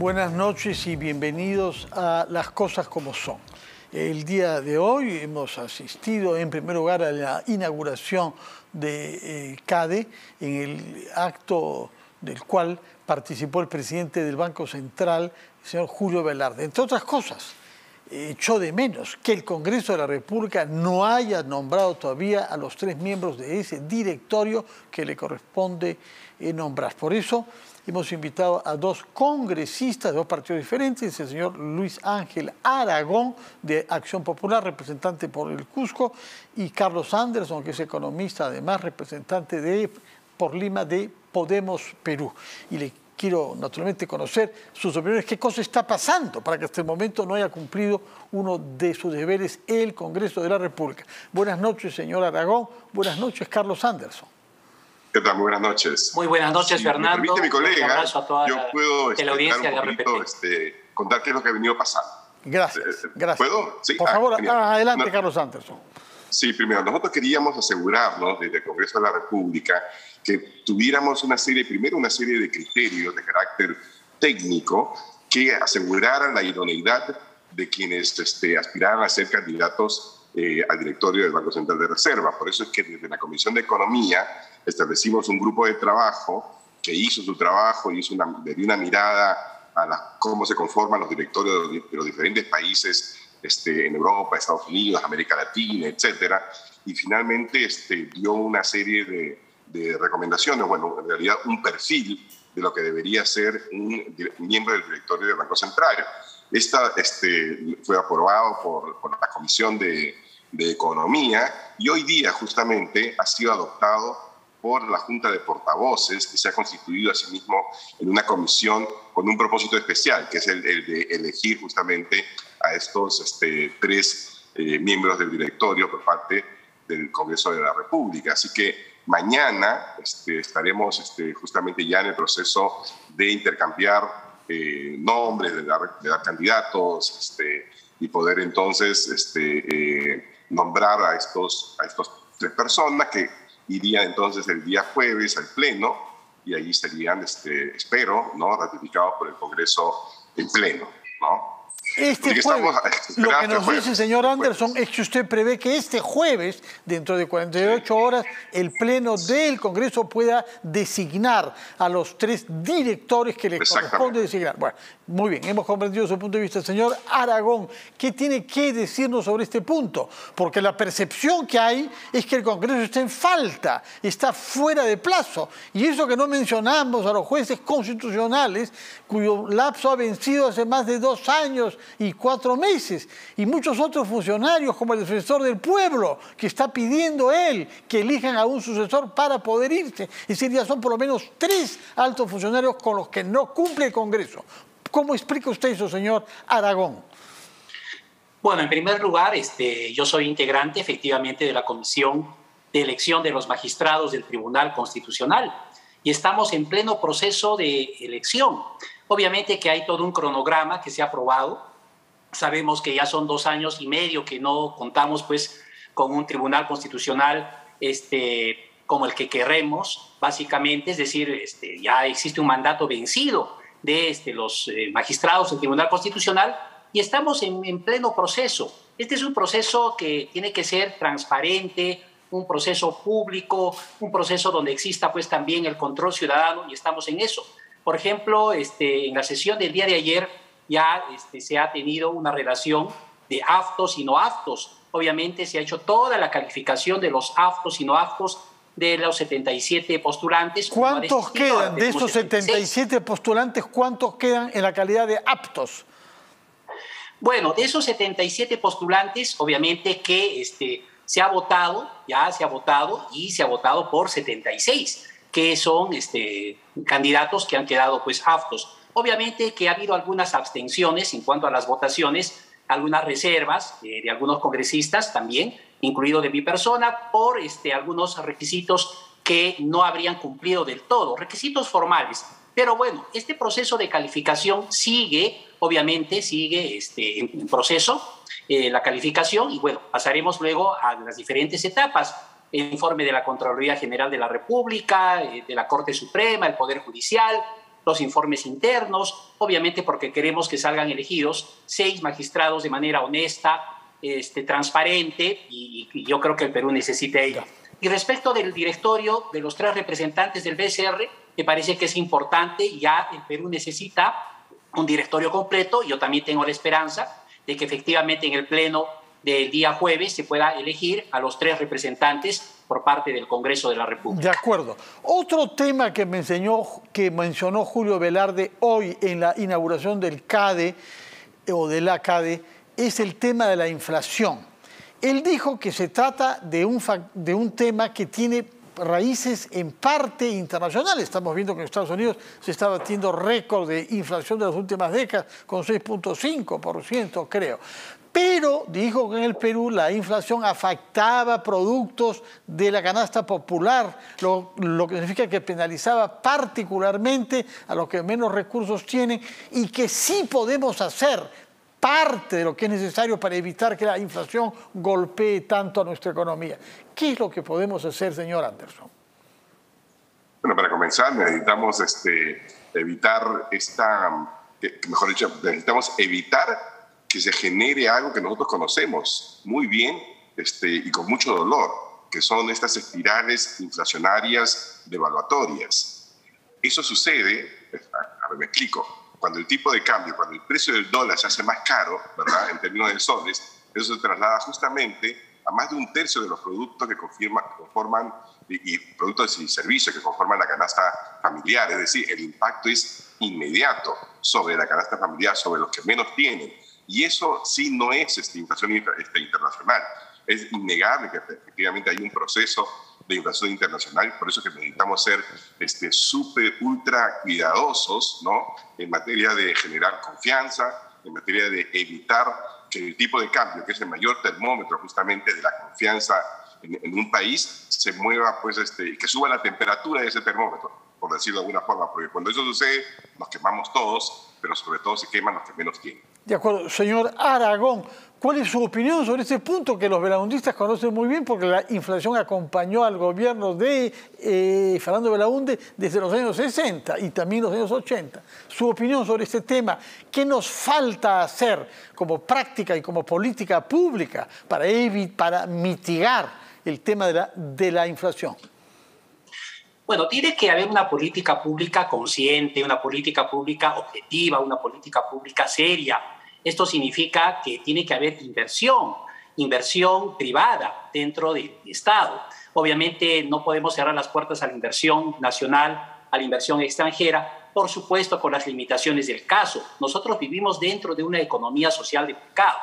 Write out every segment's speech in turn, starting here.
Buenas noches y bienvenidos a Las Cosas Como Son. El día de hoy hemos asistido en primer lugar a la inauguración de CADE, en el acto del cual participó el presidente del Banco Central, el señor Julio Velarde. Entre otras cosas, echó de menos que el Congreso de la República no haya nombrado todavía a los 3 miembros de ese directorio que le corresponde nombrar. Por eso hemos invitado a 2 congresistas de 2 partidos diferentes, el señor Luis Ángel Aragón, de Acción Popular, representante por el Cusco, y Carlos Anderson, que es economista, además representante por Lima de Podemos Perú. Y le quiero naturalmente conocer sus opiniones, qué cosa está pasando para que hasta el momento no haya cumplido uno de sus deberes el Congreso de la República. Buenas noches, señor Aragón. Buenas noches, Carlos Anderson. ¿Qué tal? Muy buenas noches. Muy buenas noches, si Fernando. Me permite mi colega, un abrazo a toda yo puedo la audiencia de poquito, contar qué es lo que ha venido pasando. Gracias. ¿Puedo? Sí. Por favor, adelante, no, Carlos Anderson. Sí, primero, nosotros queríamos asegurarnos desde el Congreso de la República que tuviéramos una serie de criterios de carácter técnico que aseguraran la idoneidad de quienes aspiraran a ser candidatos al directorio del Banco Central de Reserva. Por eso es que desde la Comisión de Economía establecimos un grupo de trabajo que hizo su trabajo y le dio una mirada a cómo se conforman los directorios de los diferentes países en Europa, Estados Unidos, América Latina, etcétera, y finalmente dio una serie de recomendaciones, bueno, en realidad un perfil de lo que debería ser un miembro del directorio del Banco Central. Fue aprobado por la Comisión de Economía y hoy día justamente ha sido adoptado por la Junta de Portavoces, que se ha constituido a sí mismo en una comisión con un propósito especial, que es el de elegir justamente a estos 3 miembros del directorio por parte del Congreso de la República. Así que mañana estaremos justamente ya en el proceso de intercambiar nombres, de dar candidatos y poder entonces nombrar a estos 3 personas que irían entonces el día jueves al Pleno y ahí serían, espero, ¿no?, ratificados por el Congreso en Pleno, ¿no? Lo que nos dice, señor Anderson, es que usted prevé que este jueves, dentro de 48 horas, el Pleno del Congreso pueda designar a los 3 directores que le corresponde designar. Bueno, muy bien, hemos comprendido su punto de vista. Señor Aragón, ¿qué tiene que decirnos sobre este punto? Porque la percepción que hay es que el Congreso está en falta, está fuera de plazo. Y eso que no mencionamos a los jueces constitucionales, cuyo lapso ha vencido hace más de 2 años y 4 meses, y muchos otros funcionarios como el defensor del pueblo, que está pidiendo él que elijan a un sucesor para poder irse. Es decir, ya son por lo menos 3 altos funcionarios con los que no cumple el Congreso. ¿Cómo explica usted eso, señor Aragón? Bueno, en primer lugar, yo soy integrante efectivamente de la Comisión de Elección de los Magistrados del Tribunal Constitucional y estamos en pleno proceso de elección. Obviamente que hay todo un cronograma que se ha aprobado. Sabemos que ya son 2 años y medio que no contamos pues con un tribunal constitucional como el que queremos, básicamente, es decir, ya existe un mandato vencido de los magistrados del Tribunal Constitucional y estamos en pleno proceso. Este es un proceso que tiene que ser transparente, un proceso público, un proceso donde exista pues también el control ciudadano y estamos en eso. Por ejemplo, en la sesión del día de ayer ya se ha tenido una relación de aptos y no aptos. Obviamente se ha hecho toda la calificación de los aptos y no aptos de los 77 postulantes. ¿Cuántos quedan de esos 77 postulantes? ¿Cuántos quedan en la calidad de aptos? Bueno, de esos 77 postulantes, obviamente que se ha votado y se ha votado por 76, que son candidatos que han quedado pues aptos. Obviamente que ha habido algunas abstenciones en cuanto a las votaciones, algunas reservas de algunos congresistas también, incluido de mi persona, por algunos requisitos que no habrían cumplido del todo, requisitos formales. Pero bueno, este proceso de calificación sigue, obviamente sigue en proceso, la calificación, y bueno, pasaremos luego a las diferentes etapas. El informe de la Contraloría General de la República, de la Corte Suprema, el Poder Judicial, los informes internos, obviamente porque queremos que salgan elegidos 6 magistrados de manera honesta, transparente, y yo creo que el Perú necesita ello. Y respecto del directorio de los 3 representantes del BCR, me parece que es importante, ya el Perú necesita un directorio completo. Yo también tengo la esperanza de que efectivamente en el pleno del día jueves se pueda elegir a los 3 representantes por parte del Congreso de la República. De acuerdo. Otro tema que mencionó Julio Velarde hoy en la inauguración del CADE o de la CADE es el tema de la inflación. Él dijo que se trata de un tema que tiene raíces en parte internacionales. Estamos viendo que en Estados Unidos se está batiendo récord de inflación de las últimas décadas con 6.5%, creo. Pero dijo que en el Perú la inflación afectaba productos de la canasta popular, lo que significa que penalizaba particularmente a los que menos recursos tienen, y que sí podemos hacer parte de lo que es necesario para evitar que la inflación golpee tanto a nuestra economía. ¿Qué es lo que podemos hacer, señor Anderson? Bueno, para comenzar necesitamos evitar mejor dicho, necesitamos evitar que se genere algo que nosotros conocemos muy bien y con mucho dolor, que son estas espirales inflacionarias devaluatorias. Eso sucede, a ver, me explico, cuando el tipo de cambio, cuando el precio del dólar se hace más caro, ¿verdad?, en términos de soles, eso se traslada justamente a más de 1/3 de los productos que conforman y productos y servicios que conforman la canasta familiar. Es decir, el impacto es inmediato sobre la canasta familiar, sobre los que menos tienen. Y eso sí no es inflación internacional. Es innegable que efectivamente hay un proceso de inflación internacional, por eso que necesitamos ser súper, ultra cuidadosos, ¿no?, en materia de generar confianza, en materia de evitar que el tipo de cambio, que es el mayor termómetro justamente de la confianza en un país, se mueva, pues, que suba la temperatura de ese termómetro, por decirlo de alguna forma, porque cuando eso sucede nos quemamos todos, pero sobre todo se queman los que menos tienen. De acuerdo. Señor Aragón, ¿cuál es su opinión sobre este punto que los belaundistas conocen muy bien, porque la inflación acompañó al gobierno de Fernando Belaúnde desde los años 60 y también los años 80? Su opinión sobre este tema, ¿qué nos falta hacer como práctica y como política pública para mitigar el tema de la inflación? Bueno, tiene que haber una política pública consciente, una política pública objetiva, una política pública seria. Esto significa que tiene que haber inversión privada dentro del Estado. Obviamente no podemos cerrar las puertas a la inversión nacional, a la inversión extranjera, por supuesto con las limitaciones del caso. Nosotros vivimos dentro de una economía social de mercado.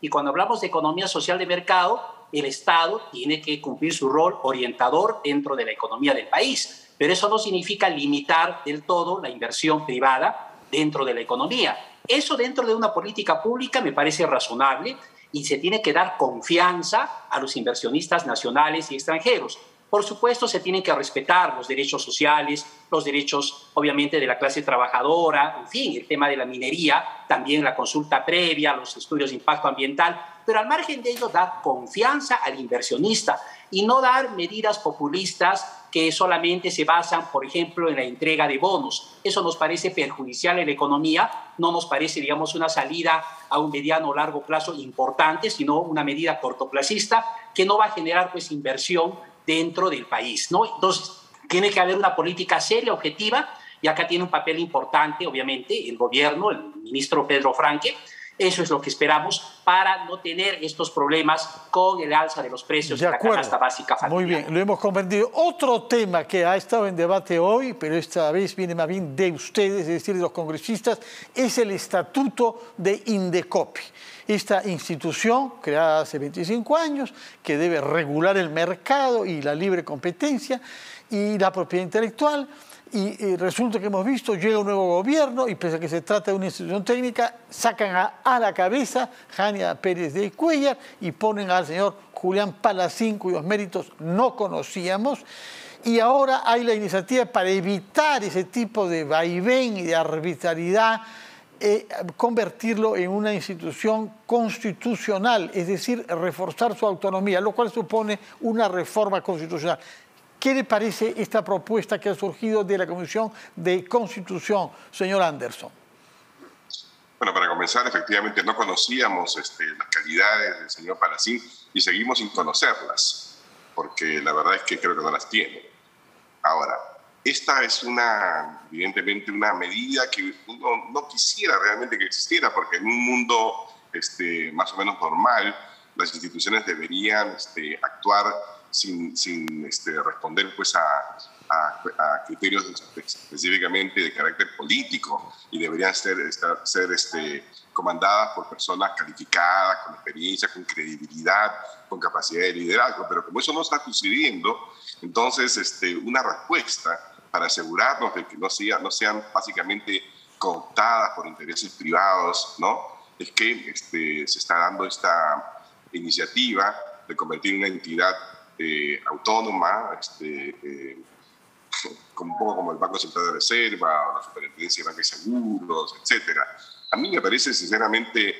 Y cuando hablamos de economía social de mercado, el Estado tiene que cumplir su rol orientador dentro de la economía del país. Pero eso no significa limitar del todo la inversión privada dentro de la economía. Eso dentro de una política pública me parece razonable y se tiene que dar confianza a los inversionistas nacionales y extranjeros. Por supuesto, se tienen que respetar los derechos sociales, los derechos, obviamente, de la clase trabajadora, en fin, el tema de la minería, también la consulta previa, los estudios de impacto ambiental, pero al margen de ello, dar confianza al inversionista y no dar medidas populistas que solamente se basan, por ejemplo, en la entrega de bonos. Eso nos parece perjudicial en la economía, no nos parece, digamos, una salida a un mediano o largo plazo importante, sino una medida cortoplacista que no va a generar, pues, inversión dentro del país, ¿no? Entonces, tiene que haber una política seria, objetiva, y acá tiene un papel importante, obviamente, el gobierno, el ministro Pedro Franque. Eso es lo que esperamos para no tener estos problemas con el alza de los precios de la canasta básica familiar. Muy bien, lo hemos comprendido. Otro tema que ha estado en debate hoy, pero esta vez viene más bien de ustedes, es decir, de los congresistas, es el estatuto de Indecopi. Esta institución, creada hace 25 años, que debe regular el mercado y la libre competencia y la propiedad intelectual. Y resulta que hemos visto, llega un nuevo gobierno y pese a que se trata de una institución técnica, sacan a la cabeza Jania Pérez de Cuéllar y ponen al señor Julián Palacín, cuyos méritos no conocíamos. Y ahora hay la iniciativa para evitar ese tipo de vaivén y de arbitrariedad, convertirlo en una institución constitucional, es decir, reforzar su autonomía, lo cual supone una reforma constitucional. ¿Qué le parece esta propuesta que ha surgido de la Comisión de Constitución, señor Anderson? Bueno, para comenzar, efectivamente no conocíamos las calidades del señor Palacín y seguimos sin conocerlas, porque la verdad es que creo que no las tiene. Ahora, esta es evidentemente una medida que uno no quisiera realmente que existiera, porque en un mundo más o menos normal, las instituciones deberían actuar sin responder pues, a criterios específicamente de carácter político, y deberían ser comandadas por personas calificadas, con experiencia, con credibilidad, con capacidad de liderazgo. Pero como eso no está sucediendo, entonces una respuesta para asegurarnos de que no sean básicamente cooptadas por intereses privados, ¿no? Es que se está dando esta iniciativa de convertir una entidad autónoma, un poco como el Banco Central de Reserva, o la Superintendencia de Banca y Seguros, etc. A mí me parece sinceramente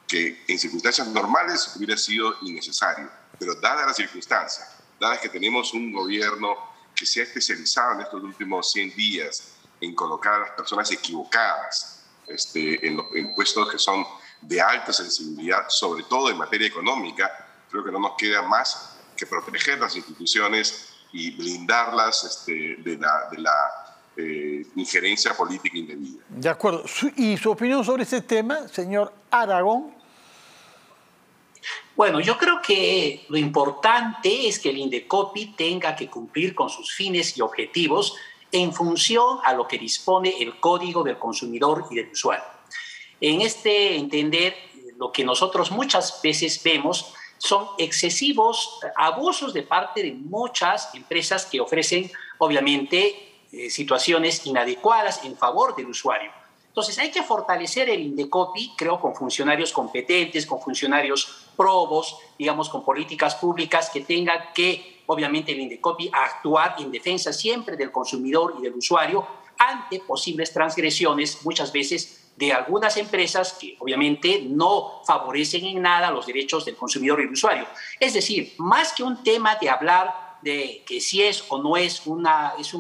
que en circunstancias normales hubiera sido innecesario, pero dadas las circunstancias, dadas que tenemos un gobierno que se ha especializado en estos últimos 100 días en colocar a las personas equivocadas en puestos que son de alta sensibilidad, sobre todo en materia económica, creo que no nos queda más que proteger las instituciones y blindarlas de la injerencia política indebida. De acuerdo. ¿Y su opinión sobre este tema, señor Aragón? Bueno, yo creo que lo importante es que el Indecopi tenga que cumplir con sus fines y objetivos en función a lo que dispone el Código del Consumidor y del Usuario. En este entender, lo que nosotros muchas veces vemos son excesivos abusos de parte de muchas empresas que ofrecen, obviamente, situaciones inadecuadas en favor del usuario. Entonces, hay que fortalecer el Indecopi, creo, con funcionarios competentes, con funcionarios probos, digamos, con políticas públicas que tengan que, obviamente, el Indecopi actuar en defensa siempre del consumidor y del usuario ante posibles transgresiones, muchas veces, de algunas empresas que obviamente no favorecen en nada los derechos del consumidor y del usuario. Es decir, más que un tema de hablar de que si es o no es un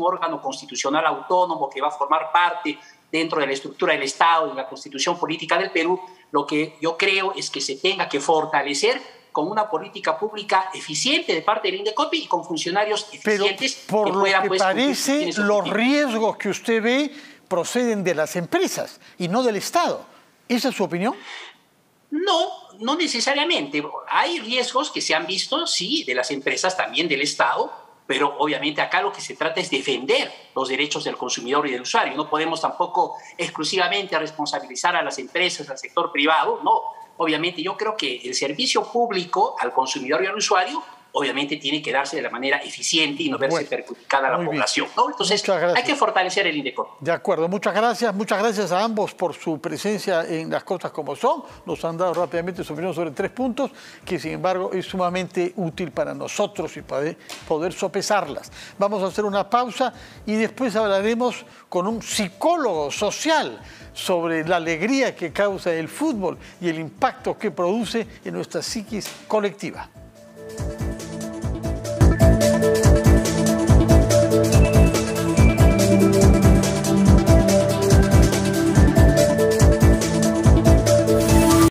órgano constitucional autónomo que va a formar parte dentro de la estructura del Estado y la Constitución política del Perú, lo que yo creo es que se tenga que fortalecer con una política pública eficiente de parte del Indecopi y con funcionarios eficientes. Pero por que lo que parece, los riesgos que usted ve proceden de las empresas y no del Estado. ¿Esa es su opinión? No necesariamente. Hay riesgos que se han visto, sí, de las empresas, también del Estado, pero obviamente acá lo que se trata es defender los derechos del consumidor y del usuario. No podemos tampoco exclusivamente responsabilizar a las empresas, al sector privado, no. Obviamente yo creo que el servicio público al consumidor y al usuario obviamente tiene que darse de la manera eficiente y no verse perjudicada a la población, ¿no? Entonces hay que fortalecer el Indecopi. De acuerdo, muchas gracias a ambos por su presencia en Las Cosas Como Son. Nos han dado rápidamente su opinión sobre 3 puntos que sin embargo es sumamente útil para nosotros y para poder sopesarlas. Vamos a hacer una pausa y después hablaremos con un psicólogo social sobre la alegría que causa el fútbol y el impacto que produce en nuestra psiquis colectiva.